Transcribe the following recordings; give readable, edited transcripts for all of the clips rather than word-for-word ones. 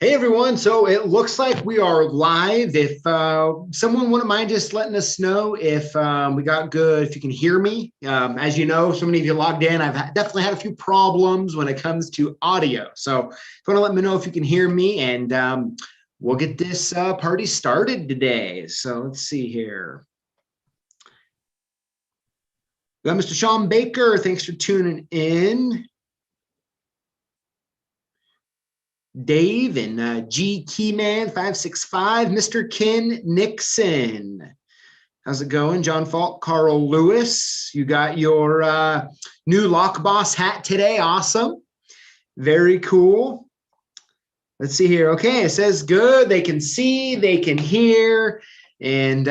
Hey everyone, so it looks like we are live. If someone wouldn't mind just letting us know if we got good, if you can hear me. As you know, so many of you logged in. I've definitely had a few problems when it comes to audio. So if you want to let me know if you can hear me, and we'll get this party started today. So let's see here. We got Mr. Sean Baker, thanks for tuning in. Dave and G Keyman 565, Mr. Ken Nixon. How's it going? John Falk, Carl Lewis. You got your new Lock Boss hat today. Awesome. Very cool. Let's see here. Okay, it says good. They can see, they can hear, and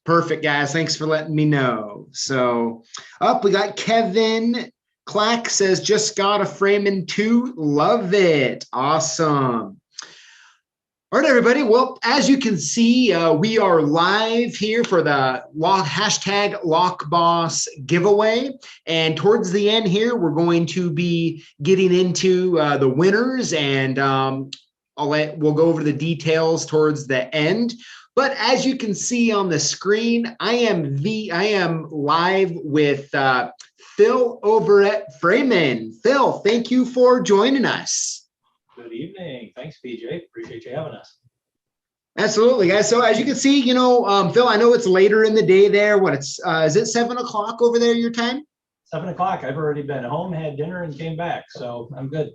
perfect, guys. Thanks for letting me know. So up, we got Kevin Clack says, just got a Framon 2. Love it. Awesome. All right, everybody. Well, as you can see, we are live here for the hashtag LockBoss giveaway. And towards the end here, we're going to be getting into the winners, and we'll go over the details towards the end. But as you can see on the screen, I am live with Phil over at Framon. Phil, thank you for joining us. Good evening. Thanks, PJ. Appreciate you having us. Absolutely, guys. So as you can see, Phil, I know it's later in the day there. What is it 7 o'clock over there your time? 7 o'clock. I've already been home, had dinner, and came back, so I'm good.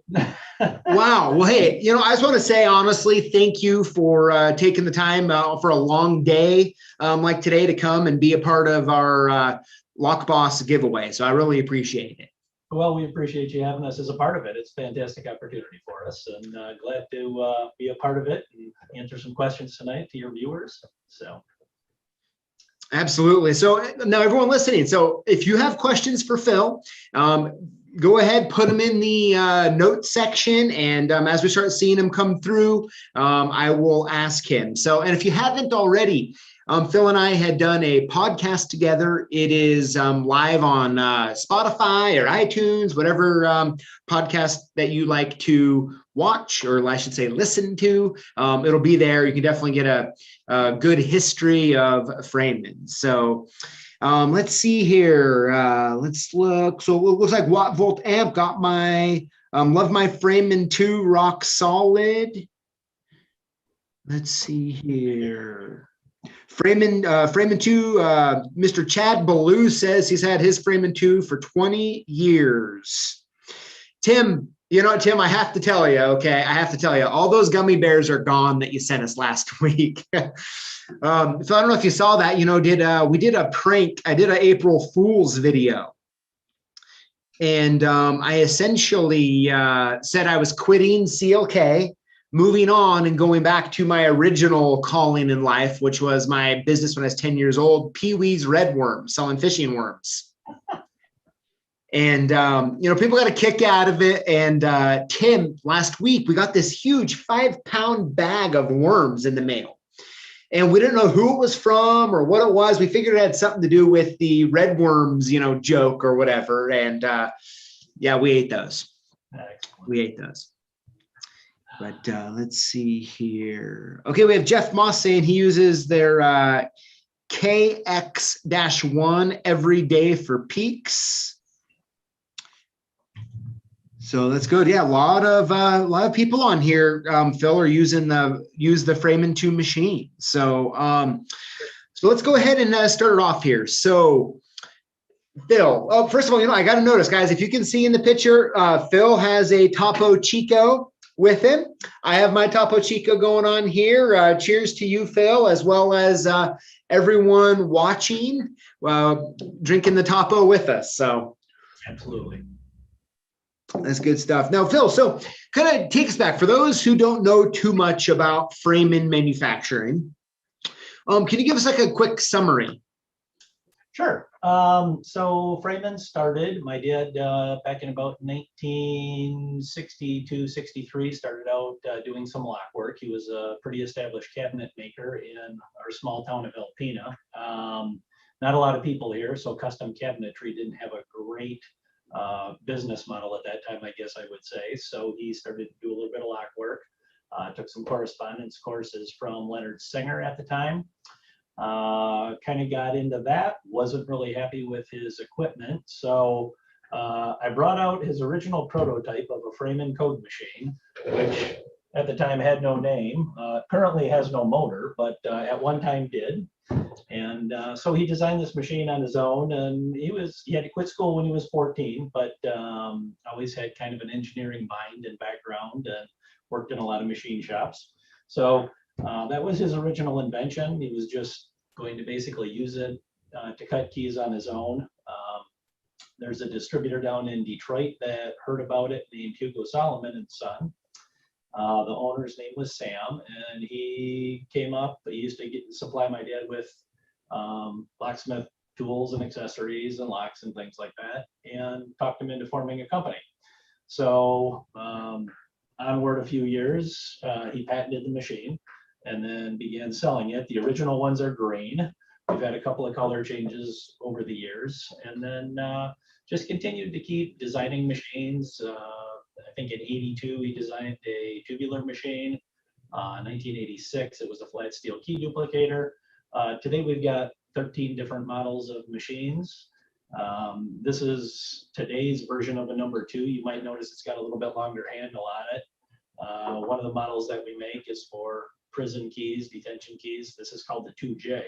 Wow. Well, hey, I just want to say honestly, thank you for taking the time for a long day like today to come and be a part of our Lock Boss giveaway. So I really appreciate it. Well, we appreciate you having us as a part of it. It's a fantastic opportunity for us, and glad to be a part of it and answer some questions tonight to your viewers. So. Absolutely. So now everyone listening, so if you have questions for Phil, go ahead, put them in the notes section, and as we start seeing them come through, I will ask him. So, and if you haven't already, Phil and I had done a podcast together. It is live on Spotify or iTunes, whatever podcast that you like to watch, or I should say listen to. It'll be there. You can definitely get a good history of Framon. So let's see here. Let's look. So it looks like Watt Volt Amp got my love my Framon 2 rock solid. Let's see here. Framon 2, Mr. Chad Ballou says he's had his Framon 2 for 20 years. Tim, Tim, I have to tell you, okay, all those gummy bears are gone that you sent us last week. So I don't know if you saw that, we did a prank. I did an April Fool's video. And I essentially said I was quitting CLK, moving on and going back to my original calling in life, which was my business when I was 10 years old, Pee-wee's Red Worm, selling fishing worms. And, people got a kick out of it. And Tim, last week, we got this huge 5-pound bag of worms in the mail. And we didn't know who it was from or what it was. We figured it had something to do with the red worms, joke or whatever. And yeah, we ate those. Excellent. We ate those. But let's see here. Okay, we have Jeff Moss saying he uses their KX-1 every day for peaks. So that's good. Yeah, a lot of people on here, Phil, are use the Framon 2 machine. So so let's go ahead and start it off here. So Phil, first of all, I got to notice, guys, if you can see in the picture, Phil has a Topo Chico with him. I have my Topo Chico going on here. Cheers to you, Phil, as well as everyone watching, drinking the Topo with us. So absolutely. That's good stuff. Now, Phil, so kind of take us back. For those who don't know too much about Framon manufacturing, can you give us like a quick summary? Sure. So Framon started, my dad back in about 1962, 63, started out doing some lock work. He was a pretty established cabinet maker in our small town of Alpena. Not a lot of people here, so custom cabinetry didn't have a great business model at that time, I guess I would say. So he started to do a little bit of lock work. Took some correspondence courses from Leonard Singer at the time. Kind of got into that, wasn't really happy with his equipment. So I brought out his original prototype of a Framon code machine, which at the time had no name, currently has no motor, but at one time did. And so he designed this machine on his own, and he had to quit school when he was 14, but always had kind of an engineering mind and background, and worked in a lot of machine shops. So that was his original invention. He was just going to basically use it to cut keys on his own. There's a distributor down in Detroit that heard about it named Hugo Solomon and Son. The owner's name was Sam, and he came up. He used to supply my dad with locksmith tools and accessories and locks and things like that, and talked him into forming a company. So onward a few years, he patented the machine and then began selling it. The original ones are green. We've had a couple of color changes over the years, and then just continued to keep designing machines. I think in '82, he designed a tubular machine. 1986, it was a flat steel key duplicator. Today, we've got 13 different models of machines. This is today's version of a number 2. You might notice it's got a little bit longer handle on it. One of the models that we make is for prison keys, detention keys. This is called the 2J.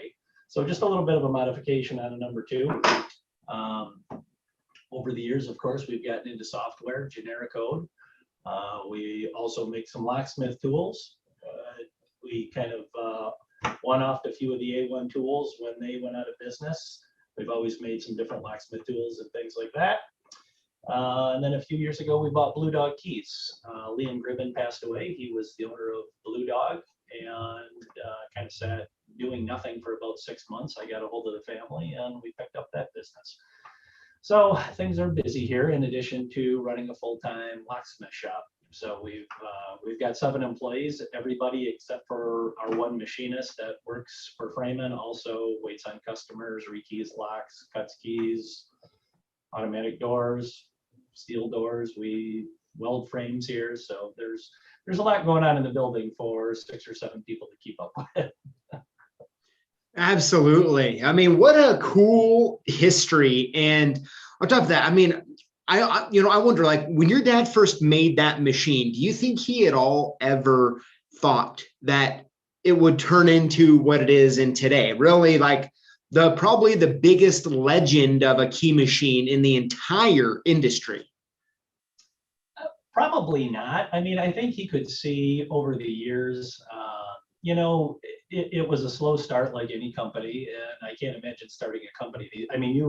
So just a little bit of a modification on a number 2. Over the years, of course, we've gotten into software, generic code. We also make some locksmith tools. We kind of one-offed a few of the A1 tools when they went out of business. We've always made some different locksmith tools and things like that. And then a few years ago, we bought Blue Dog Keys. Liam Gribben passed away. He was the owner of Blue Dog, and kind of sat doing nothing for about 6 months. I got a hold of the family, and we picked up that business. So things are busy here, in addition to running a full-time locksmith shop. So we've got 7 employees. Everybody except for our one machinist that works for Framon also waits on customers, rekeys locks, cuts keys, automatic doors, steel doors. We weld frames here. So there's a lot going on in the building for 6 or 7 people to keep up with. Absolutely. I mean, what a cool history. And on top of that, I mean, I wonder, like, when your dad first made that machine, do you think he at all ever thought that it would turn into what it is in today? Really, like, probably the biggest legend of a key machine in the entire industry. Probably not. I mean, I think he could see over the years, it was a slow start like any company, and I can't imagine starting a company. I mean,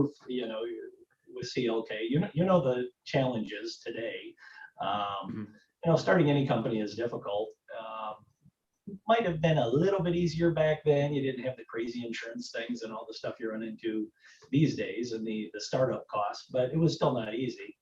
with CLK, you know the challenges today. Starting any company is difficult. Might have been a little bit easier back then. You didn't have the crazy insurance things and all the stuff you run into these days, and the startup costs, but it was still not easy.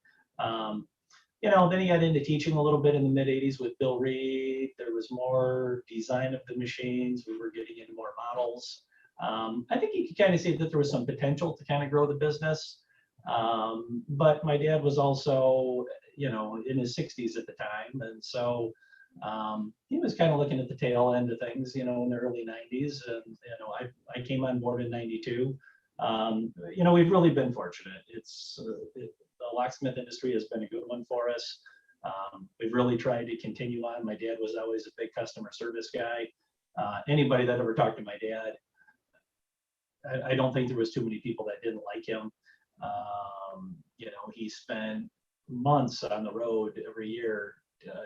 Then he got into teaching a little bit in the mid 80s with Bill Reed. There was more design of the machines. We were getting into more models. I think you could kind of see that there was some potential to kind of grow the business. But my dad was also, in his 60s at the time. And so he was kind of looking at the tail end of things, in the early 90s. And, I came on board in 92. We've really been fortunate. The locksmith industry has been a good one for us. We've really tried to continue on. My dad was always a big customer service guy. Anybody that ever talked to my dad, I don't think there was too many people that didn't like him. He spent months on the road every year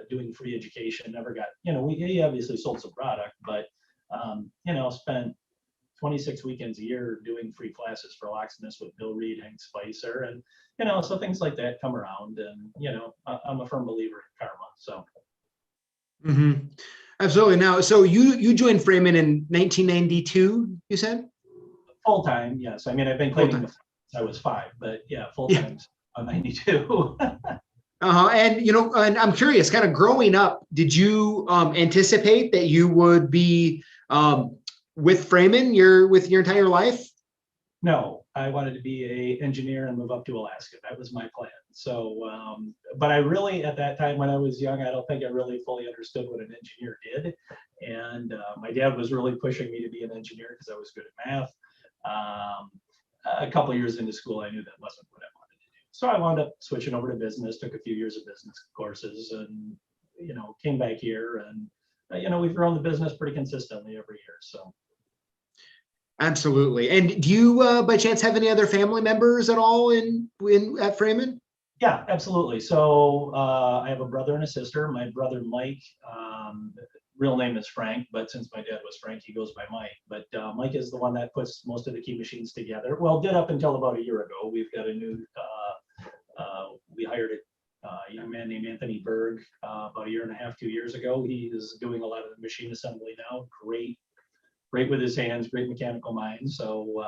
doing free education. Never got, he obviously sold some product, but spent 26 weekends a year doing free classes for locksmiths with Bill Reed, Hank Spicer, and so things like that come around. And I'm a firm believer in karma. So. Mm-hmm. Absolutely. Now, so you joined Framon in 1992, you said? Full time, yes. I mean, I've been claiming since I was 5, but yeah, full time on 92. And I'm curious, kind of growing up, did you anticipate that you would be with Framon with your entire life? No, I wanted to be a engineer and move up to Alaska. That was my plan. So, but I really, at that time when I was young, I don't think I really fully understood what an engineer did. And my dad was really pushing me to be an engineer because I was good at math. A couple of years into school, I knew that wasn't what I wanted to do. So I wound up switching over to business, took a few years of business courses, and, came back here, and, we've grown the business pretty consistently every year. So. Absolutely. And do you, by chance, have any other family members at all at Framon? Yeah, absolutely. So I have a brother and a sister. My brother Mike, real name is Frank, but since my dad was Frank, he goes by Mike. But Mike is the one that puts most of the key machines together. Well, did up until about a year ago. We've got a new, we hired a young man named Anthony Berg about a year and a half, 2 years ago. He is doing a lot of the machine assembly now. Great with his hands, great mechanical mind. So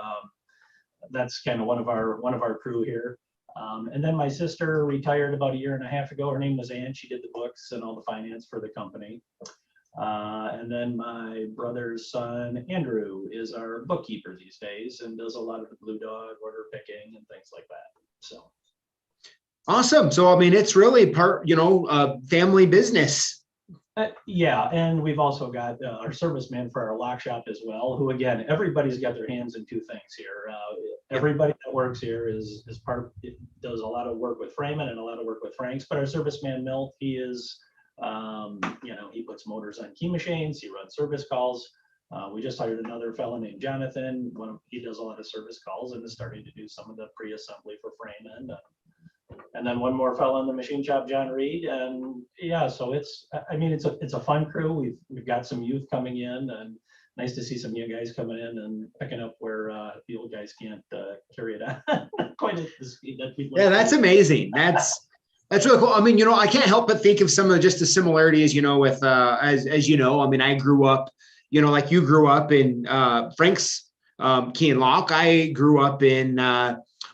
that's kind of one of our crew here. And then my sister retired about a year and a half ago. Her name was Ann. She did the books and all the finance for the company. And then my brother's son, Andrew, is our bookkeeper these days and does a lot of the Blue Dog order picking and things like that. So. Awesome. So, I mean, it's really part, family business. Yeah, and we've also got our serviceman for our lock shop as well, who, again, everybody's got their hands in two things here. Everybody that works here is does a lot of work with Framon and a lot of work with Frank's, but our serviceman, Milt, he is, he puts motors on key machines, he runs service calls. We just hired another fellow named Jonathan. He does a lot of service calls and is starting to do some of the pre-assembly for Framon. And then one more fellow in the machine shop, John Reed. And yeah, so it's a fun crew. We've got some youth coming in, and nice to see some young guys coming in and picking up where the old guys can't carry it on quite at the speed that people. Yeah, that's amazing. That's really cool. I mean, I can't help but think of some of just the similarities, with as you know, I mean, I grew up, like you grew up in Frank's Key and Lock. I grew up in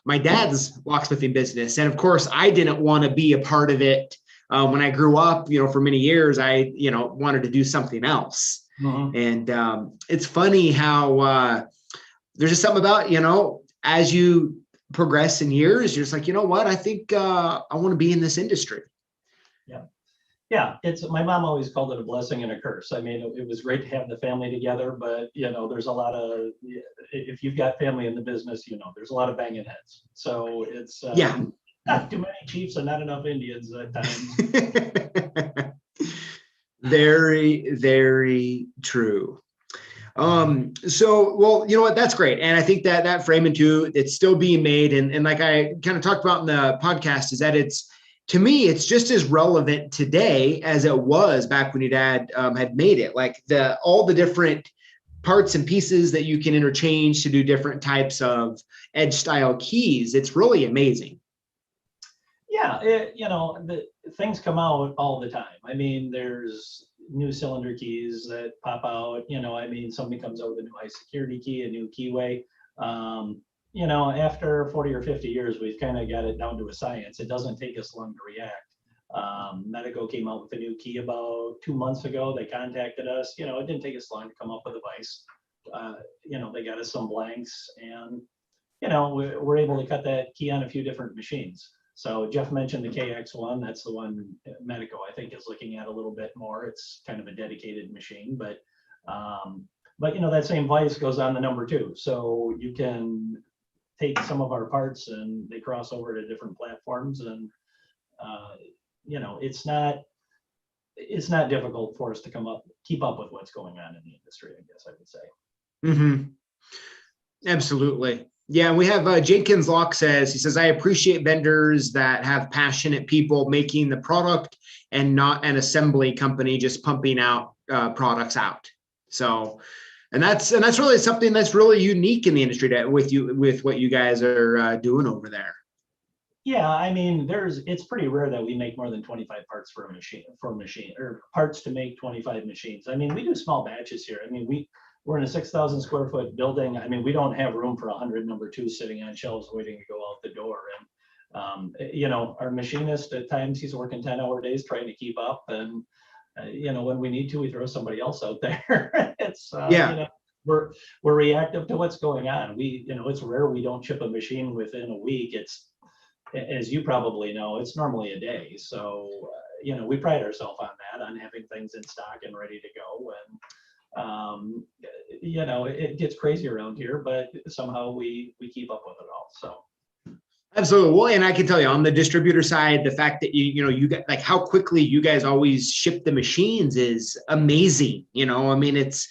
my dad's locksmithing business. And of course, I didn't want to be a part of it. When I grew up, for many years, I, wanted to do something else. Mm-hmm. And it's funny how there's just something about, as you progress in years, you're just like, what, I think I want to be in this industry. Yeah. Yeah, my mom always called it a blessing and a curse. I mean, it was great to have the family together, but there's a lot of, if you've got family in the business, there's a lot of banging heads. So it's not too many chiefs and not enough Indians at times. Very, very true. So, well, you know what, that's great. And I think that Framon too, it's still being made. And like I kind of talked about in the podcast, is that to me, it's just as relevant today as it was back when your dad had made it. Like all the different parts and pieces that you can interchange to do different types of edge style keys. It's really amazing. Yeah, the things come out all the time. I mean, there's new cylinder keys that pop out. Somebody comes out with a new high security key, a new keyway. After 40 or 50 years, we've kind of got it down to a science. It doesn't take us long to react. Medico came out with a new key about 2 months ago. They contacted us. It didn't take us long to come up with a vice. They got us some blanks, and we're able to cut that key on a few different machines. So Jeff mentioned the KX1. That's the one Medico, I think, is looking at a little bit more. It's kind of a dedicated machine, but that same vice goes on the number 2. So you can take some of our parts and they cross over to different platforms, and it's not difficult for us to keep up with what's going on in the industry, I guess I would say. Mm-hmm. Absolutely. Yeah, we have Jenkins Locke says, I appreciate vendors that have passionate people making the product and not an assembly company just pumping out products out. So, and that's really something that's really unique in the industry with what you guys are doing over there. Yeah, I mean, it's pretty rare that we make more than 25 parts for a machine, or parts to make 25 machines. I mean, we do small batches here. I mean, we're in a 6,000 square foot building. I mean, we don't have room for 100 number 2 sitting on shelves waiting to go out the door. And, our machinist, at times he's working 10-hour days trying to keep up. And, when we need to, we throw somebody else out there. It's, we're reactive to what's going on. It's rare we don't ship a machine within a week. It's, as you probably know, it's normally a day. So, we pride ourselves on that, on having things in stock and ready to go. And, it gets crazy around here, but somehow we keep up with it all. So. Absolutely. Well, and I can tell you on the distributor side, the fact that you get like how quickly you guys always ship the machines is amazing. I mean, it's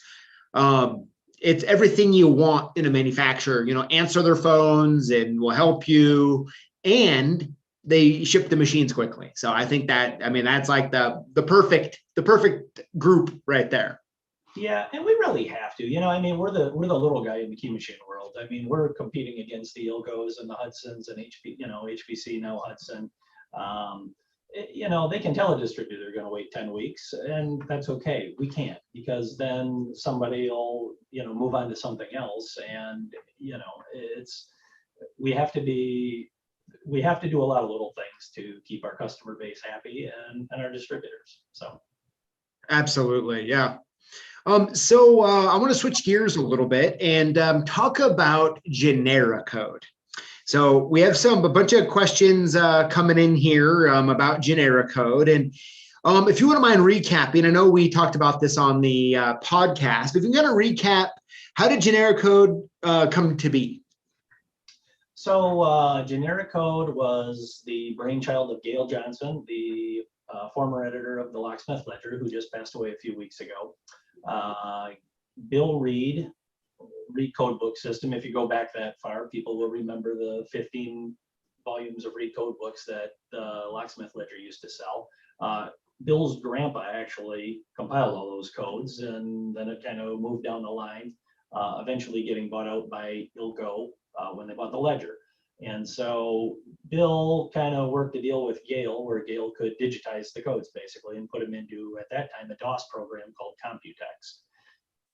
everything you want in a manufacturer. Answer their phones and will help you, and they ship the machines quickly. So I think that's like the perfect group right there. Yeah, and we really have to. We're the little guy in the key machine world. We're competing against the Ilgos and the Hudsons and HPC now Hudson. They can tell a distributor they're going to wait 10 weeks, and that's okay. We can't, because then somebody will move on to something else, and we have to do a lot of little things to keep our customer base happy and our distributors. So. Absolutely, yeah. So I want to switch gears a little bit and talk about generic code. So we have a bunch of questions coming in here about generic code. And if you wouldn't mind recapping, I know we talked about this on the podcast, but if you're going to recap, how did generic code come to be? So generic code was the brainchild of Gail Johnson, the former editor of the Locksmith Ledger, who just passed away a few weeks ago. Bill Reed code book system. If you go back that far, people will remember the 15 volumes of Reed code books that the Locksmith Ledger used to sell. Bill's grandpa actually compiled all those codes, and then it kind of moved down the line, eventually getting bought out by Ilko when they bought the Ledger. And so Bill kind of worked a deal with Gail, where Gail could digitize the codes basically and put them into, at that time, a DOS program called Computex.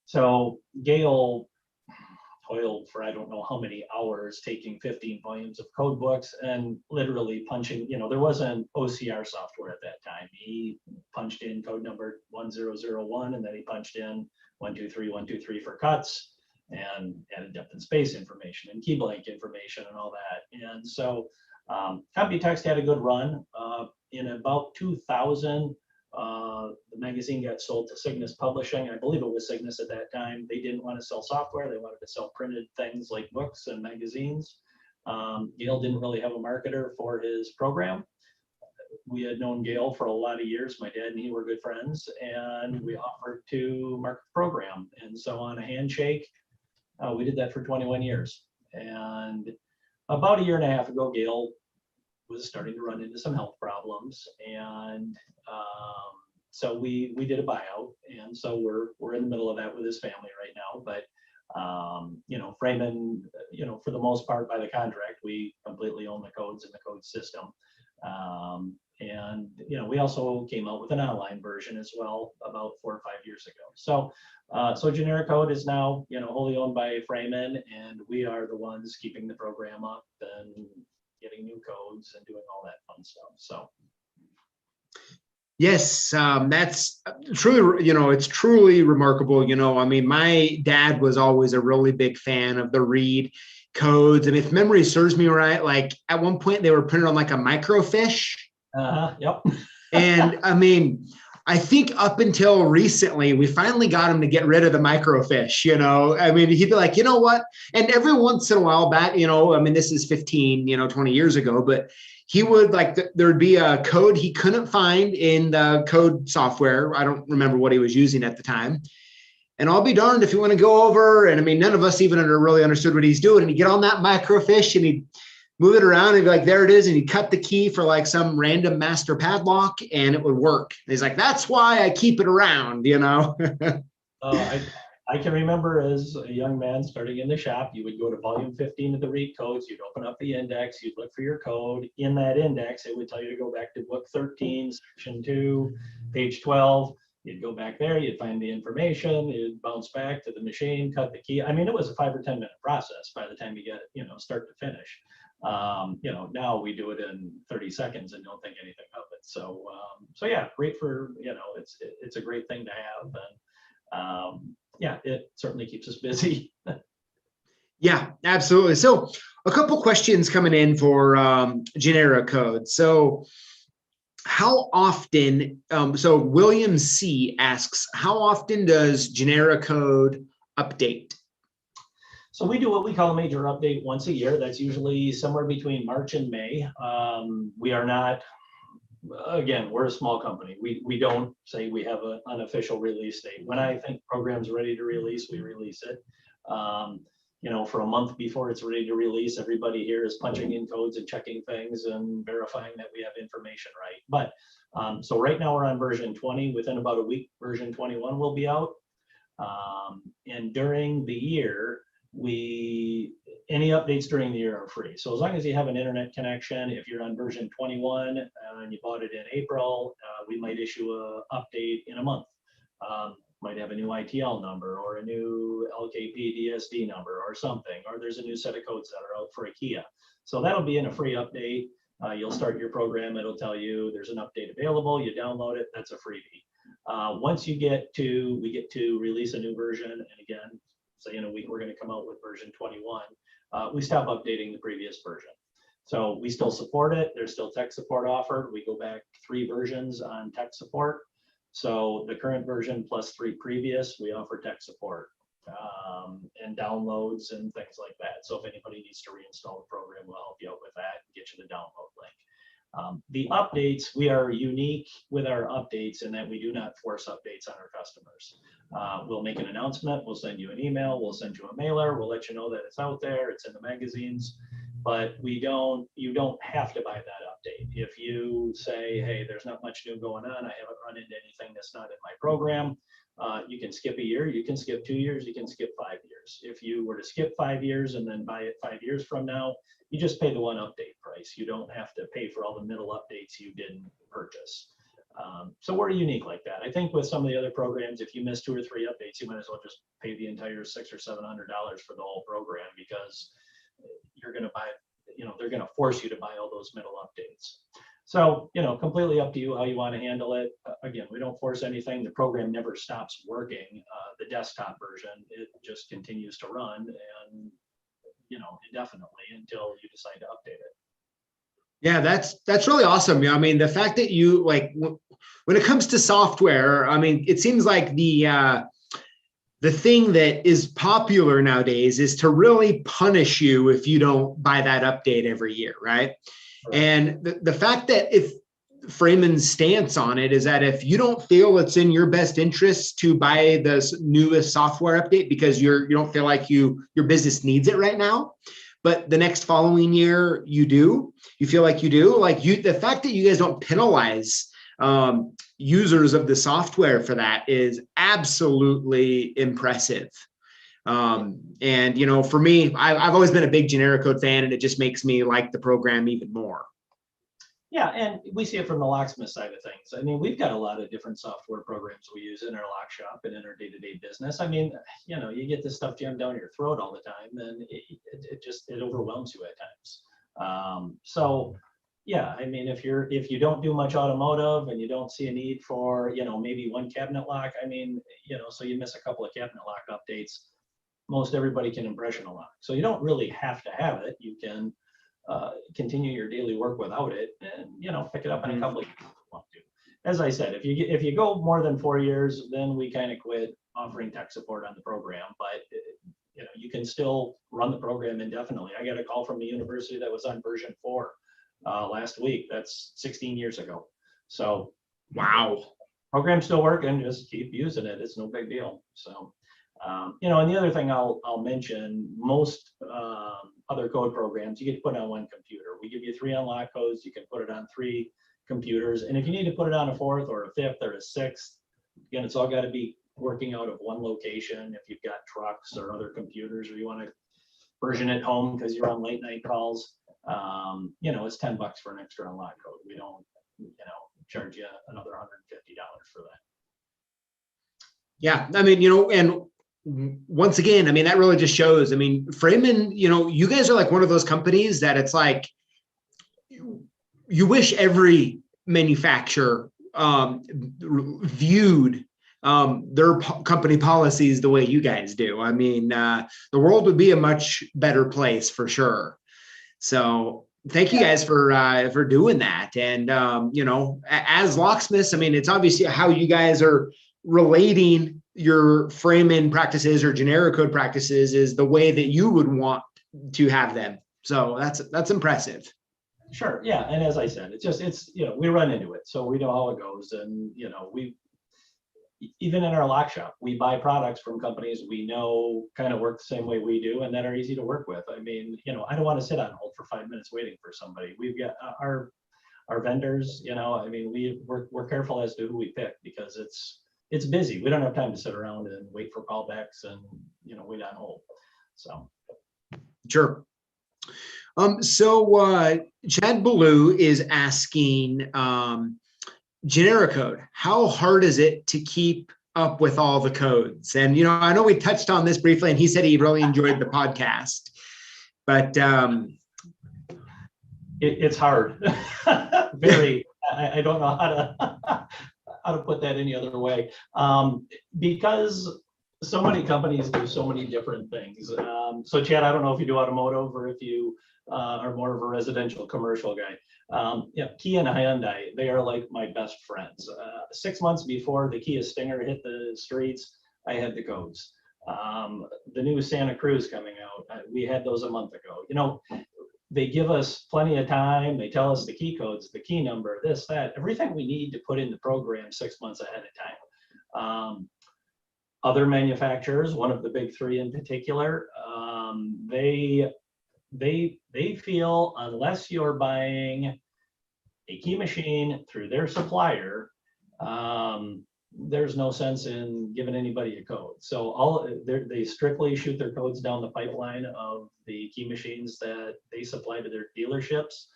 So Gail toiled for I don't know how many hours taking 15 volumes of code books and literally punching, there wasn't OCR software at that time. He punched in code number 1001, and then he punched in 123 for cuts, and added depth and space information and key blank information and all that. And so Computext had a good run. In about 2000, the magazine got sold to Cygnus Publishing. I believe it was Cygnus at that time. They didn't want to sell software. They wanted to sell printed things like books and magazines. Gail didn't really have a marketer for his program. We had known Gail for a lot of years. My dad and he were good friends, and we offered to market the program. And so on a handshake, we did that for 21 years. And about a year and a half ago, Gail was starting to run into some health problems. And so we did a buyout. And so we're in the middle of that with his family right now. But, Framon, for the most part, by the contract, we completely own the codes and the code system. And we also came out with an online version as well about 4 or 5 years ago. So generic code is now wholly owned by Framon, and we are the ones keeping the program up and getting new codes and doing all that fun stuff. So yes, that's truly, it's truly remarkable. My dad was always a really big fan of the Reed codes, and if memory serves me right, like at one point they were printed on like a microfiche. Yep. And I think up until recently, we finally got him to get rid of the microfiche. He'd be like, you know what? And every once in a while back, this is 15, 20 years ago, but he would there'd be a code he couldn't find in the code software. I don't remember what he was using at the time. And I'll be darned if you want to go over. And none of us even really understood what he's doing. And he'd get on that microfiche and he'd move it around and be like, there it is. And he'd cut the key for like some random master padlock and it would work. And he's like, that's why I keep it around, I can remember as a young man starting in the shop, you would go to volume 15 of the Reed codes, you'd open up the index, you'd look for your code. In that index, it would tell you to go back to book 13, section 2, page 12. You'd go back there, you'd find the information, you'd bounce back to the machine, cut the key. It was a 5 or 10 minute process by the time you get it, start to finish. Now we do it in 30 seconds and don't think anything of it. So yeah, great for, it's a great thing to have. And yeah, it certainly keeps us busy. Yeah, absolutely. So a couple questions coming in for Genera code. So how often, so William C asks, how often does Genera code update? So we do what we call a major update once a year. That's usually somewhere between March and May. We are not, again, we're a small company. We don't say we have an unofficial release date. When I think program's ready to release, we release it. For a month before it's ready to release, everybody here is punching in codes and checking things and verifying that we have information right. But so right now we're on version 20. Within about a week, version 21 will be out. And during the year, any updates during the year are free. So as long as you have an internet connection, if you're on version 21 and you bought it in April, we might issue a update in a month. Might have a new ITL number or a new LKP DSD number or something, or there's a new set of codes that are out for IKEA. So that'll be in a free update. You'll start your program, it'll tell you there's an update available, you download it, that's a freebie. Once we get to release a new version, and again, say in a week we're going to come out with version 21, we stop updating the previous version. So we still support it, there's still tech support offered. We go back 3 versions on tech support. So the current version plus 3 previous, we offer tech support and downloads and things like that. So if anybody needs to reinstall the program, we'll help you out with that and get you the download link. The updates, we are unique with our updates in that we do not force updates on our customers. We'll make an announcement, we'll send you an email, we'll send you a mailer, we'll let you know that it's out there, it's in the magazines, but you don't have to buy that update. If you say, hey, there's not much new going on, I haven't run into anything that's not in my program, you can skip a year, you can skip 2 years, you can skip 5 years. If you were to skip 5 years and then buy it 5 years from now, you just pay the one update price. You don't have to pay for all the middle updates you didn't purchase. So we're unique like that. I think with some of the other programs, if you miss 2 or 3 updates, you might as well just pay the entire $600 or $700 for the whole program, because you're going to buy, they're going to force you to buy all those middle updates. So, completely up to you how you want to handle it. Again, we don't force anything. The program never stops working. The desktop version, it just continues to run and, indefinitely until you decide to update it. Yeah, that's really awesome. I mean, the fact that you when it comes to software, I mean, it seems like the thing that is popular nowadays is to really punish you if you don't buy that update every year, right? And the fact that if Framon's stance on it is that if you don't feel it's in your best interest to buy the newest software update because you don't feel like your business needs it right now, but the next following year you feel like you do, the fact that you guys don't penalize users of the software for that is absolutely impressive. And for me, I've always been a big Genera code fan, and it just makes me like the program even more. Yeah, and we see it from the locksmith side of things. I mean, we've got a lot of different software programs we use in our lock shop and in our day-to-day business. I mean, you get this stuff jammed down your throat all the time, and it overwhelms you at times. So yeah, I mean, if you don't do much automotive and you don't see a need for, maybe one cabinet lock, I mean, so you miss a couple of cabinet lock updates, most everybody can impression a lock. So you don't really have to have it. You can continue your daily work without it, and pick it up in a couple of years if you want to. As I said, if you go more than 4 years, then we kind of quit offering tech support on the program. But you can still run the program indefinitely. I got a call from the university that was on version 4 last week. That's 16 years ago. So wow, program's still working. Just keep using it. It's no big deal. So. And the other thing I'll mention, most other code programs, you get to put it on one computer. We give you 3 unlock codes. You can put it on 3 computers. And if you need to put it on a 4th or a 5th or a 6th, again, it's all got to be working out of one location. If you've got trucks or other computers, or you want to version at home because you're on late night calls, it's $10 for an extra unlock code. We don't, charge you another $150 for that. Yeah, I mean, and once again, I mean, that really just shows, I mean, Framon, you guys are like one of those companies that it's like, you wish every manufacturer viewed their company policies the way you guys do. I mean, the world would be a much better place for sure. So thank you guys for doing that. And you know, as locksmiths, I mean, it's obviously how you guys are relating your framing practices or generic code practices is the way that you would want to have them. So that's impressive. Sure. Yeah. And as I said, it's, you know, we run into it. So we know how it goes. And, you know, even in our lock shop, we buy products from companies we know kind of work the same way we do and that are easy to work with. I mean, you know, I don't want to sit on hold for 5 minutes waiting for somebody. We've got our vendors, you know, I mean, we're careful as to who we pick because it's busy. We don't have time to sit around and wait for callbacks and, you know, wait on hold. So. Sure. So Chad Ballou is asking, generic code, how hard is it to keep up with all the codes? And, you know, I know we touched on this briefly and he said he really enjoyed the podcast, but it's hard. Very, I don't know how to put that any other way. Because so many companies do so many different things. So Chad, I don't know if you do automotive or if you are more of a residential commercial guy. Yeah, Kia and Hyundai, they are like my best friends. 6 months before the Kia Stinger hit the streets, I had the codes. The new Santa Cruz coming out, we had those a month ago. You know, they give us plenty of time. They tell us the key codes, the key number, this, that, everything we need to put in the program 6 months ahead of time. Other manufacturers, one of the big three in particular, they feel unless you're buying a key machine through their supplier, there's no sense in giving anybody a code. So they strictly shoot their codes down the pipeline of the key machines that they supply to their dealerships.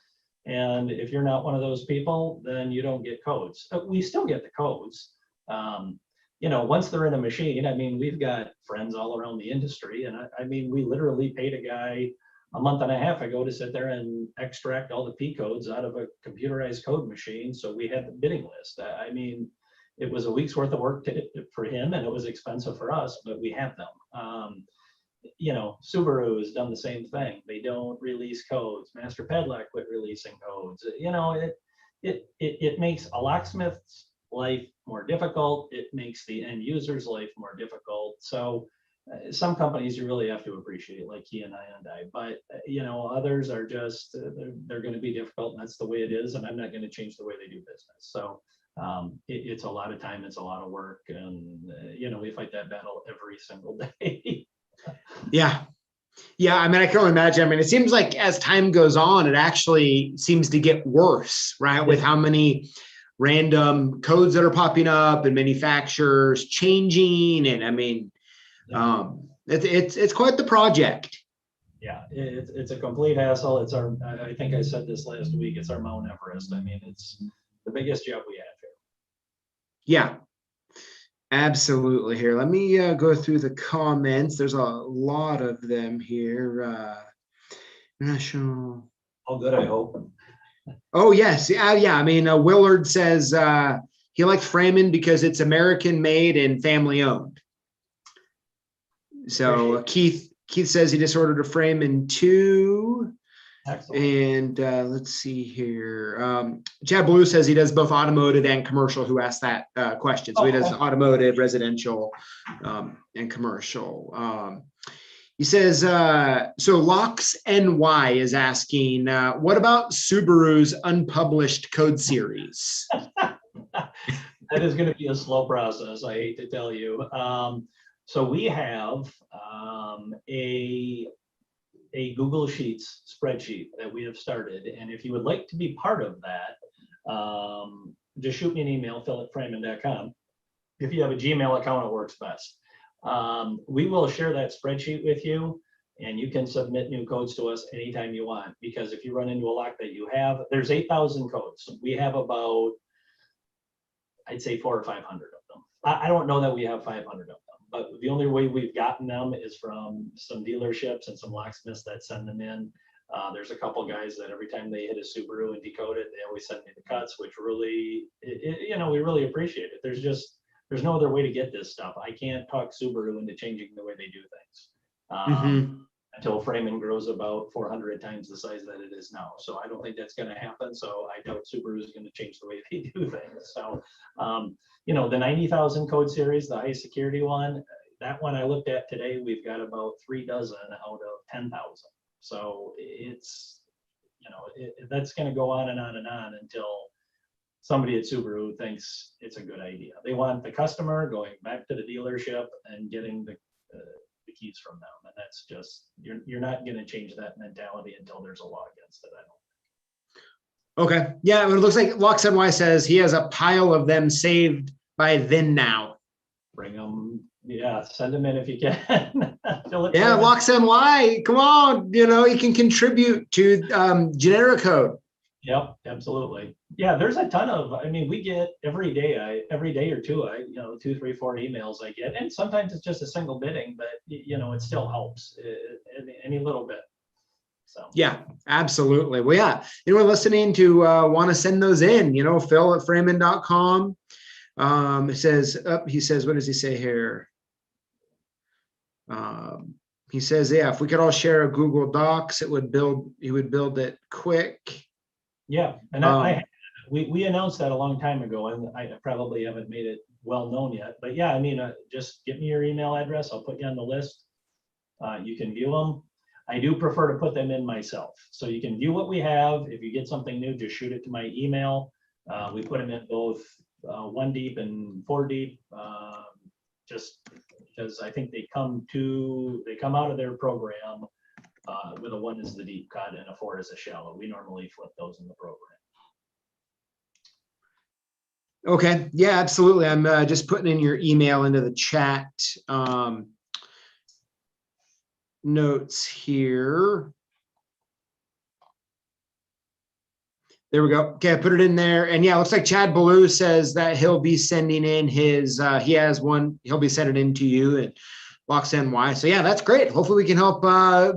And if you're not one of those people, then you don't get codes. We still get the codes. You know, once they're in a machine, I mean, we've got friends all around the industry. And I mean, we literally paid a guy a month and a half ago to sit there and extract all the P codes out of a computerized code machine. So we had the bidding list. I mean, it was a week's worth of work for him and it was expensive for us, but we have them. You know, Subaru has done the same thing. They don't release codes. Master Padlock quit releasing codes. You know, it makes a locksmith's life more difficult. It makes the end user's life more difficult. So some companies you really have to appreciate, like Kia and Hyundai, but you know, others are just they're going to be difficult, and that's the way it is. And I'm not going to change the way they do business. So it's a lot of time, it's a lot of work, and you know, we fight that battle every single day. yeah. Yeah, I mean, I can only imagine. I mean, it seems like as time goes on, it actually seems to get worse, right? With how many random codes that are popping up and manufacturers changing, and I mean, it's quite the project. Yeah, it's a complete hassle. It's I think I said this last week, it's our Mount Everest. I mean, it's the biggest job we have here. Yeah, absolutely. Here, let me go through the comments. There's a lot of them here. National. All good, I hope. Oh, yes. Yeah. I mean, Willard says he likes Framon because it's American made and family owned. So Keith says he just ordered a Framon 2. Excellent. And let's see here. Chad Blue says he does both automotive and commercial, who asked that question. So he does automotive, residential, and commercial. He says, so Locks NY is asking, what about Subaru's unpublished code series? That is going to be a slow process, I hate to tell you. So we have a Google Sheets spreadsheet that we have started. And if you would like to be part of that, just shoot me an email, phil@framon.com. If you have a Gmail account, it works best. We will share that spreadsheet with you, and you can submit new codes to us anytime you want. Because if you run into a lock that you have, there's 8,000 codes. We have about, I'd say 400 or 500 of them. I don't know that we have 500 of them, but the only way we've gotten them is from some dealerships and some locksmiths that send them in. There's a couple guys that every time they hit a Subaru and decode it, they always send me the cuts, which really, you know, we really appreciate it. There's just there's no other way to get this stuff. I can't talk Subaru into changing the way they do things. Mhm. Until Framon grows about 400 times the size that it is now. So I don't think that's going to happen. So I doubt Subaru is going to change the way they do things. So, you know, the 90,000 code series, the high security one, that one I looked at today, we've got about 3 dozen out of 10,000. So it's, you know, that's going to go on and on and on until somebody at Subaru thinks it's a good idea. They want the customer going back to the dealership and getting the keys from them, and that's just, you're not going to change that mentality until there's a law against it. I don't think. Okay. Yeah, it looks like Locksmithing says he has a pile of them saved by then now. Bring them, yeah, send them in if you can. Yeah, Locksmithing, come on, you know, you can contribute to generic code. Yep, absolutely. Yeah, there's a ton of, I mean, we get every day or two, you know, 2, 3, 4 emails I get, and sometimes it's just a single bidding, but you know, it still helps any little bit. So yeah, absolutely. Well, yeah, anyone listening to want to send those in, you know, Phil at framon.com. It says, he says, what does he say here? He says, yeah, if we could all share a Google Docs, he would build it quick. Yeah, and we announced that a long time ago, and I probably haven't made it well known yet. But yeah, I mean, just give me your email address. I'll put you on the list. You can view them. I do prefer to put them in myself, so you can view what we have. If you get something new, just shoot it to my email. We put them in both 1 deep and 4 deep, just because I think they come out of their program. With a 1 is the deep cut and a 4 is a shallow. We normally flip those in the program. Okay. Yeah, absolutely. I'm just putting in your email into the chat notes here. There we go. Okay, I put it in there. And yeah, it looks like Chad Ballou says that he'll be sending in his, he has one, he'll be sending in to you and Locksmithing. So yeah, that's great. Hopefully we can help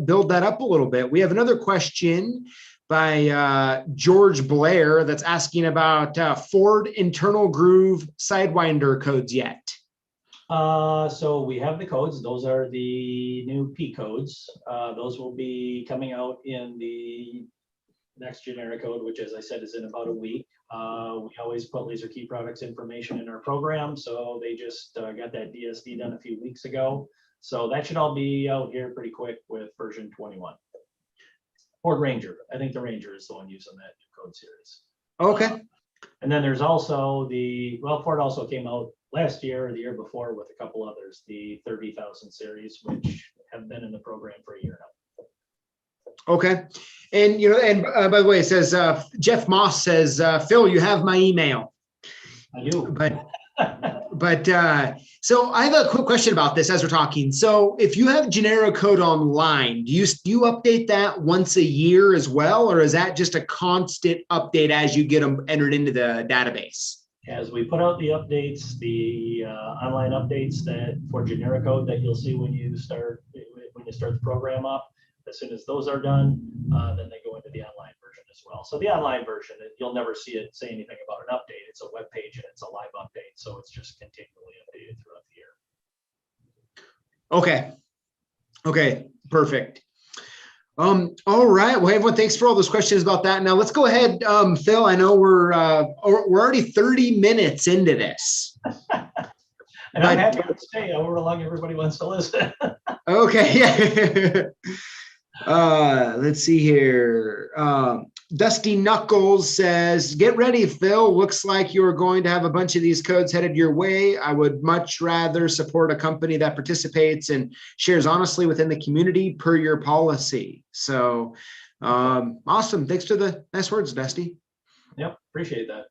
build that up a little bit. We have another question by George Blair that's asking about Ford internal groove Sidewinder codes yet. So we have the codes. Those are the new P codes. Those will be coming out in the next generic code, which, as I said, is in about a week. We always put Laser Key Products information in our program, so they just got that DSD done a few weeks ago. So that should all be out here pretty quick with version 21. Ford Ranger. I think the Ranger is the one using that new code series. Okay. And then there's also Ford also came out last year or the year before with a couple others, the 30,000 series, which have been in the program for a year now. Okay. And, you know, and by the way, it says, Jeff Moss says, Phil, you have my email. I do. But so I have a quick question about this as we're talking. So if you have generic code online, do you update that once a year as well? Or is that just a constant update as you get them entered into the database? As we put out the updates, the online updates that for generic code that you'll see when you start the program up, as soon as those are done, then they go into the online version as well. So the online version, you'll never see it say anything about an update. It's a web page and it's a live update, so it's just continually updated throughout the year. Okay. Okay. Perfect. All right. Well, everyone, thanks for all those questions about that. Now let's go ahead, Phil. I know we're already 30 minutes into this. And I'm happy to stay however long everybody wants to listen. Okay. Yeah. Let's see here. Dusty Knuckles says, get ready, Phil. Looks like you're going to have a bunch of these codes headed your way. I would much rather support a company that participates and shares honestly within the community per your policy. So awesome. Thanks for the nice words, Dusty. Yep, appreciate that.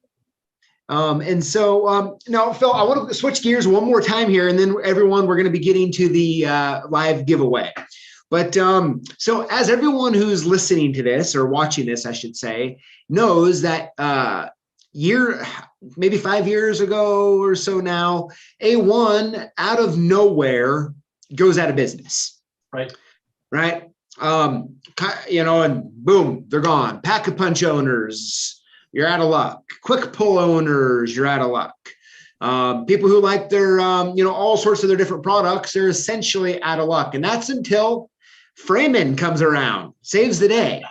And so now, Phil, I want to switch gears one more time here, and then everyone, we're going to be getting to the live giveaway. But so as everyone who's listening to this or watching this, I should say, knows that maybe 5 years ago or so now, A1 out of nowhere goes out of business. Right. Right. You know, and boom, they're gone. Pack-a-punch owners, you're out of luck. Quick pull owners, you're out of luck. People who like their, all sorts of their different products, they're essentially out of luck. And that's until Framon comes around, saves the day.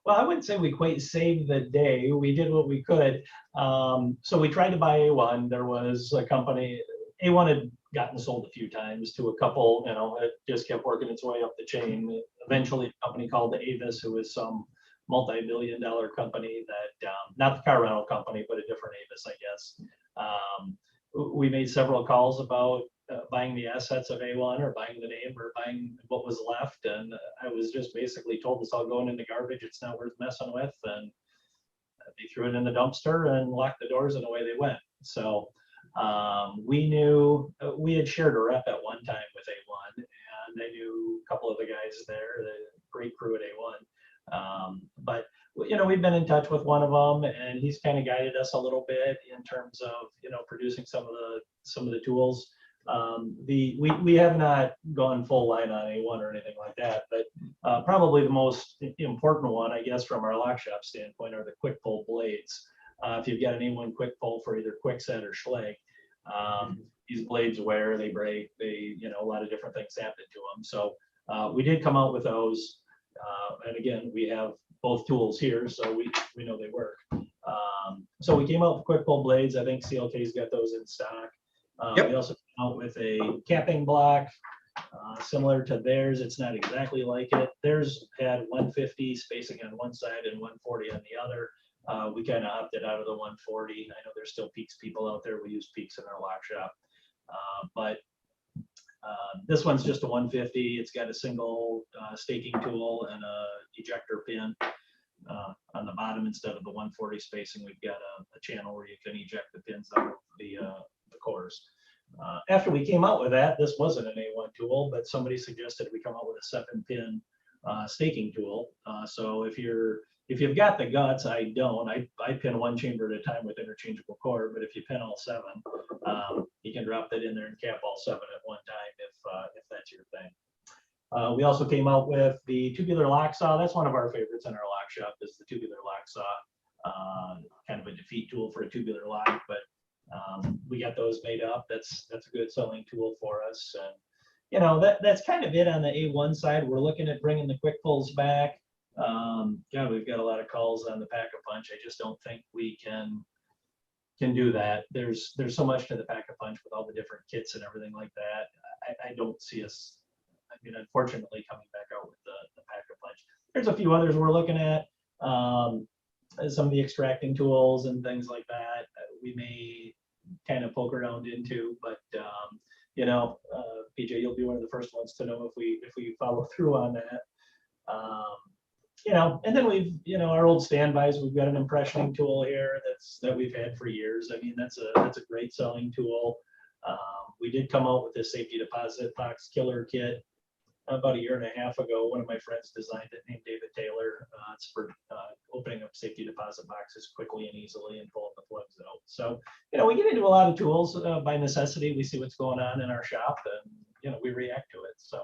Well, I wouldn't say we quite saved the day. We did what we could. So we tried to buy A1. There was a company, A1 had gotten sold a few times to a couple, it just kept working its way up the chain. Eventually, a company called Avis, who was some multi-billion-dollar company that, not the car rental company, but a different Avis, I guess. We made several calls about buying the assets of A1 or buying the name or buying what was left. And I was just basically told it's all going in the garbage. It's not worth messing with. And they threw it in the dumpster and locked the doors and away they went. So we knew we had shared a rep at one time with A1 and I knew a couple of the guys there, the great crew at A1. But we've been in touch with one of them and he's kind of guided us a little bit in terms of, producing some of the tools. We have not gone full line on A1 or anything like that, but probably the most important one, I guess, from our lock shop standpoint are the quick pull blades. If you've got an A1 quick pull for either Quickset or Schlage, these blades wear, they break, a lot of different things happen to them. So we did come out with those. And again, we have both tools here, so we know they work. So we came out with quick pull blades. I think CLK's got those in stock. Yep. We also came out with a capping block similar to theirs. It's not exactly like it. Theirs had 150 spacing on one side and 140 on the other. We kind of opted out of the 140. I know there's still Peaks people out there. We use Peaks in our lock shop. But this one's just a 150. It's got a single staking tool and a ejector pin on the bottom instead of the 140 spacing. We've got a channel where you can eject the pins out of the cores. After we came out with that, this wasn't an A1 tool, but somebody suggested we come out with a 7-pin staking tool. So if you've got the guts, I don't. I pin one chamber at a time with interchangeable core, but if you pin all 7, you can drop that in there and cap all 7 at one time if that's your thing. We also came out with the tubular lock saw. That's one of our favorites in our lock shop is the tubular lock saw. Kind of a defeat tool for a tubular lock, but we got those made up. That's a good selling tool for us. And that's kind of it on the A1 side. We're looking at bringing the quick pulls back. We've got a lot of calls on the Pack-a-Punch. I just don't think we can do that. There's so much to the Pack-a-Punch with all the different kits and everything like that. I don't see us, unfortunately, coming back out with the Pack-a-Punch. There's a few others we're looking at. Some of the extracting tools and things like that we may kind of poke around into, but PJ, you'll be one of the first ones to know if we follow through on that. And then we've, our old standbys, we've got an impressioning tool here that we've had for years. That's a great selling tool. We did come out with this safety deposit box killer kit about a year and a half ago. One of my friends designed it, named David Taylor. It's for opening up safety deposit boxes quickly and easily and pulling the plugs out. So, we get into a lot of tools by necessity. We see what's going on in our shop and, we react to it. So.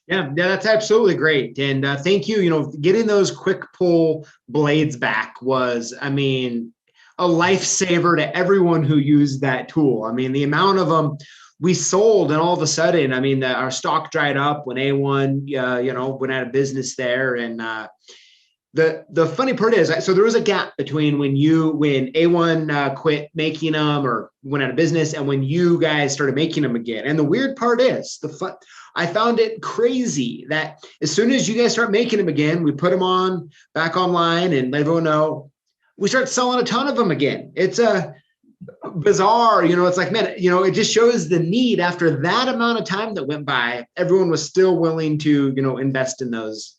Yeah, that's absolutely great. And thank you. Getting those quick pull blades back was, a lifesaver to everyone who used that tool. The amount of them we sold, and all of a sudden, our stock dried up when A1, went out of business there. And the funny part is, so there was a gap between when A1 quit making them or went out of business and when you guys started making them again. And the weird part is, I found it crazy that as soon as you guys start making them again, we put them back online and let everyone know, we start selling a ton of them again. It's a bizarre, it's like, man, it just shows the need. After that amount of time that went by, everyone was still willing to, invest in those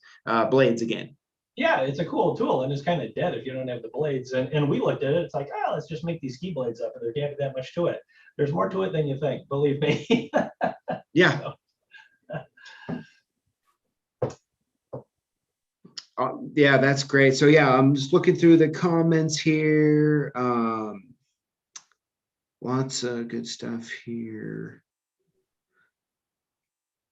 blades again. Yeah, it's a cool tool and it's kind of dead if you don't have the blades. And we looked at it, it's like, let's just make these ski blades up and there can't be that much to it. There's more to it than you think, believe me. Yeah. So. Yeah, that's great. So yeah, I'm just looking through the comments here. Lots of good stuff here.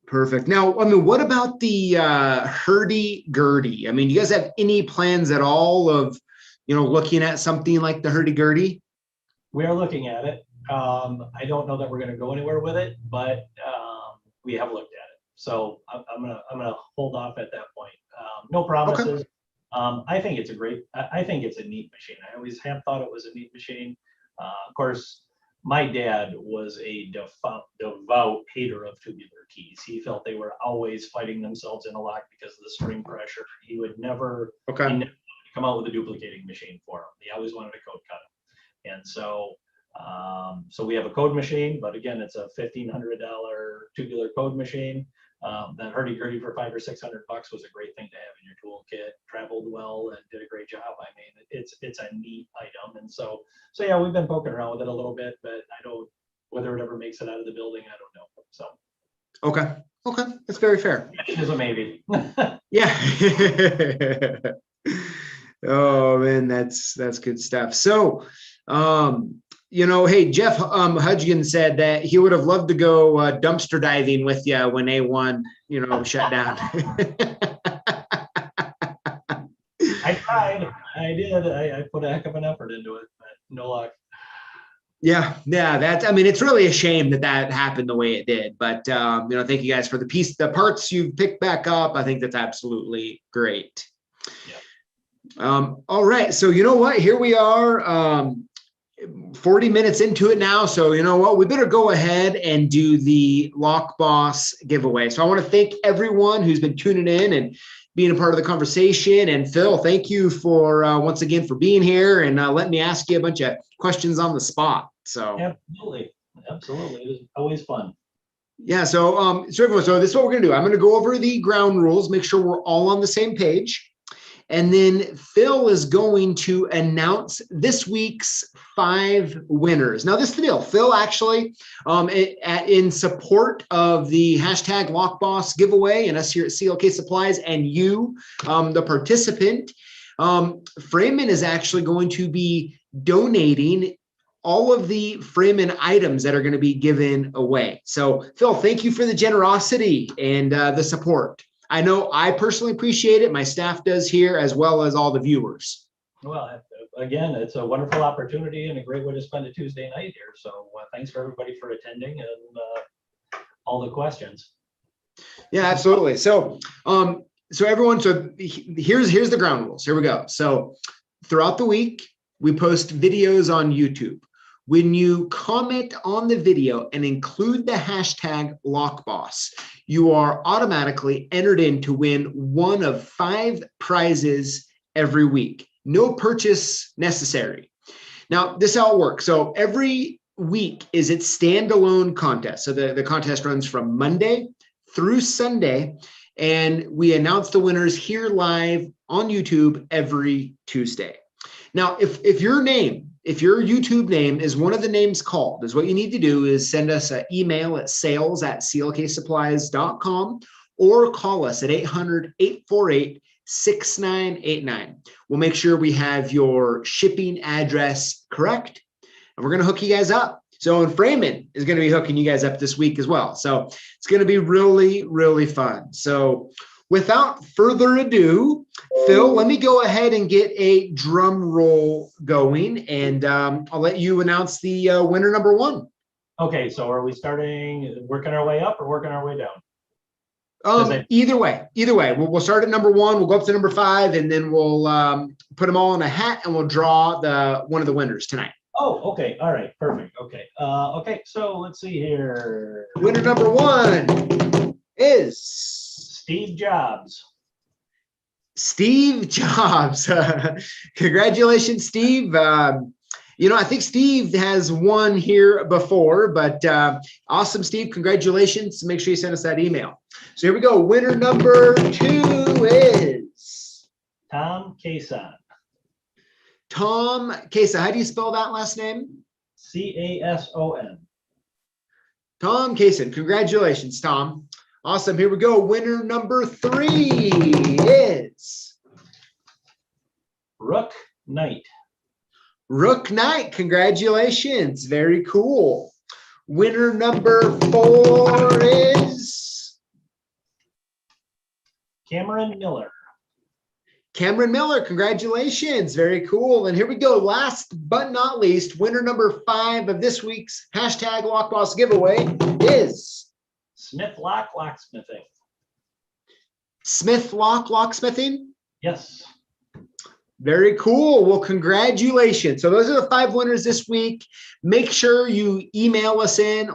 Perfect. Now, what about the hurdy-gurdy? You guys have any plans at all of, looking at something like the hurdy-gurdy? We are looking at it. I don't know that we're going to go anywhere with it, but we have looked at it. So I'm gonna hold off at that point. No promises. I think it's I think it's a neat machine. I always have thought it was a neat machine. Of course, my dad was a devout hater of tubular keys. He felt they were always fighting themselves in a lock because of the spring pressure. He would never, he never come out with a duplicating machine for them. He always wanted a code cut. And so, so we have a code machine, but again, it's a $1,500 tubular code machine. That hurdy-gurdy for $500 or $600 was a great thing to have in your toolkit. Traveled well and did a great job. I mean, it's a neat item, and so yeah, we've been poking around with it a little bit, but I don't, whether it ever makes it out of the building, I don't know. So okay, that's very fair. It's a maybe. Yeah. Oh man, that's good stuff. So, you know, hey, Jeff Hudgens said that he would have loved to go dumpster diving with you when A1, you know, shut down. I tried. I did. I put a heck of an effort into it, but no luck. Yeah, that's, I mean, it's really a shame that happened the way it did, but you know, thank you guys for the parts you picked back up. I think that's absolutely great. Yeah. All right, so you know what, here we are, 40 minutes into it now. So you know what, we better go ahead and do the Lock Boss giveaway. So I want to thank everyone who's been tuning in and being a part of the conversation. And Phil, thank you for once again for being here and letting me ask you a bunch of questions on the spot. So absolutely, it was always fun. Yeah, so everyone, so this is what we're gonna do. I'm gonna go over the ground rules, make sure we're all on the same page. And then Phil is going to announce this week's 5 winners. Now, this is the deal. Phil actually, in support of the hashtag LockBoss giveaway and us here at CLK Supplies and you, the participant, Framon is actually going to be donating all of the Framon items that are going to be given away. So, Phil, thank you for the generosity and the support. I know I personally appreciate it. My staff does here, as well as all the viewers. Well, again, it's a wonderful opportunity and a great way to spend a Tuesday night here. So thanks for everybody for attending and all the questions. Yeah, absolutely. So, everyone, so here's the ground rules. Here we go. So throughout the week, we post videos on YouTube. When you comment on the video and include the hashtag LockBoss, you are automatically entered in to win one of 5 prizes every week. No purchase necessary. Now, this is how it works. So every week is its standalone contest. So the contest runs from Monday through Sunday, and we announce the winners here live on YouTube every Tuesday. Now, if your YouTube name is one of the names called, is what you need to do is send us an email at sales@clksupplies.com or call us at 800-848-6989. We'll make sure we have your shipping address correct, and we're going to hook you guys up. So, and Framon is going to be hooking you guys up this week as well. So it's going to be really, really fun. So without further ado, Phil, let me go ahead and get a drum roll going, and I'll let you announce the winner number 1. Okay, so are we working our way up or working our way down? Either way, we'll start at number 1. We'll go up to number 5, and then we'll put them all in a hat, and we'll draw one of the winners tonight. Oh, okay. All right. Perfect. Okay. Okay. So let's see here. Winner number 1 is Steve Jobs. Steve Jobs. Congratulations, Steve. You know, I think Steve has won here before, but awesome, Steve. Congratulations. Make sure you send us that email. So here we go. Winner number 2 is Tom Cason. Tom Cason. How do you spell that last name? Cason. Tom Cason. Congratulations, Tom. Awesome. Here we go. Winner number 3 is Rook Knight. Rook Knight. Congratulations. Very cool. Winner number 4 is Cameron Miller. Cameron Miller, congratulations. Very cool. And here we go. Last but not least, winner number 5 of this week's hashtag Lockboss giveaway is Smith Lock Locksmithing. Smith Locksmithing. Yes. Very cool. Well, congratulations. So those are the 5 winners this week. Make sure you email us in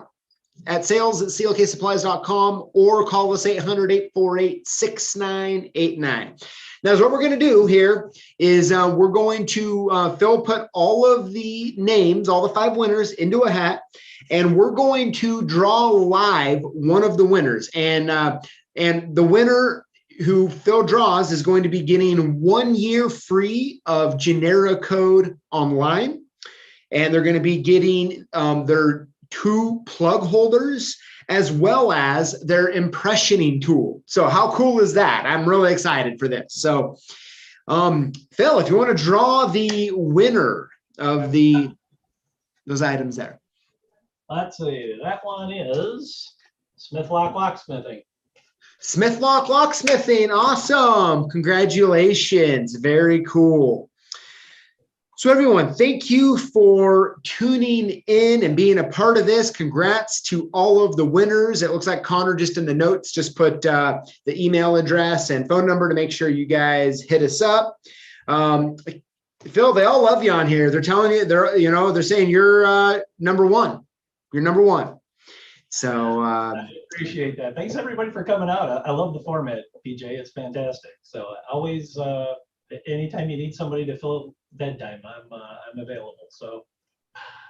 at sales@clksupplies.com or call us 800-848-6989. Now, what we're going to do here is we're going to, Phil put all of the names, all the 5 winners into a hat, and we're going to draw live one of the winners. And the winner who Phil draws is going to be getting 1 year free of Genera Code online. And they're going to be getting their 2 plug holders as well as their impressioning tool. So how cool is that? I'm really excited for this. So Phil, if you want to draw the winner of those items there. Let's see, that one is Smith Lock Locksmithing. Smith Locksmithing, awesome. Congratulations, very cool. So everyone, thank you for tuning in and being a part of this. Congrats to all of the winners. It looks like Connor just in the notes just put the email address and phone number to make sure you guys hit us up. Phil, they all love you on here. They're telling you, they're saying you're number 1. You're number 1. So I appreciate that. Thanks everybody for coming out. I love the format, PJ. It's fantastic. So always, anytime you need somebody to fill bedtime, I'm available. So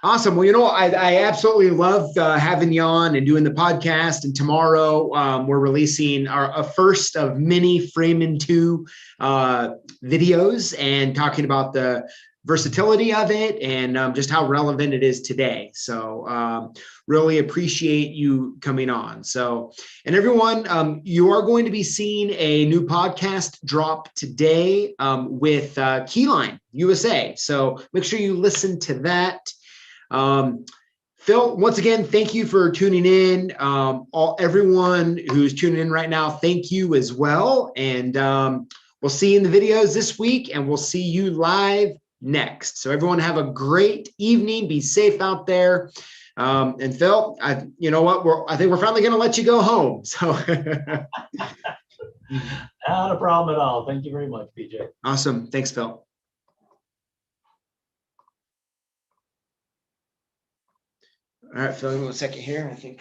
awesome. Well, I absolutely love having you on and doing the podcast. And tomorrow we're releasing a first of many Framon 2 videos and talking about the versatility of it and just how relevant it is today. So really appreciate you coming on. So, and everyone, you are going to be seeing a new podcast drop today with Keyline USA. So make sure you listen to that. Phil, once again, thank you for tuning in. Everyone who's tuning in right now, thank you as well. And we'll see you in the videos this week, and we'll see you live next. So everyone have a great evening. Be safe out there. And Phil, you know what? I think we're finally going to let you go home. So not a problem at all. Thank you very much, PJ. Awesome. Thanks, Phil. All right, Phil, give me a second here. I think we're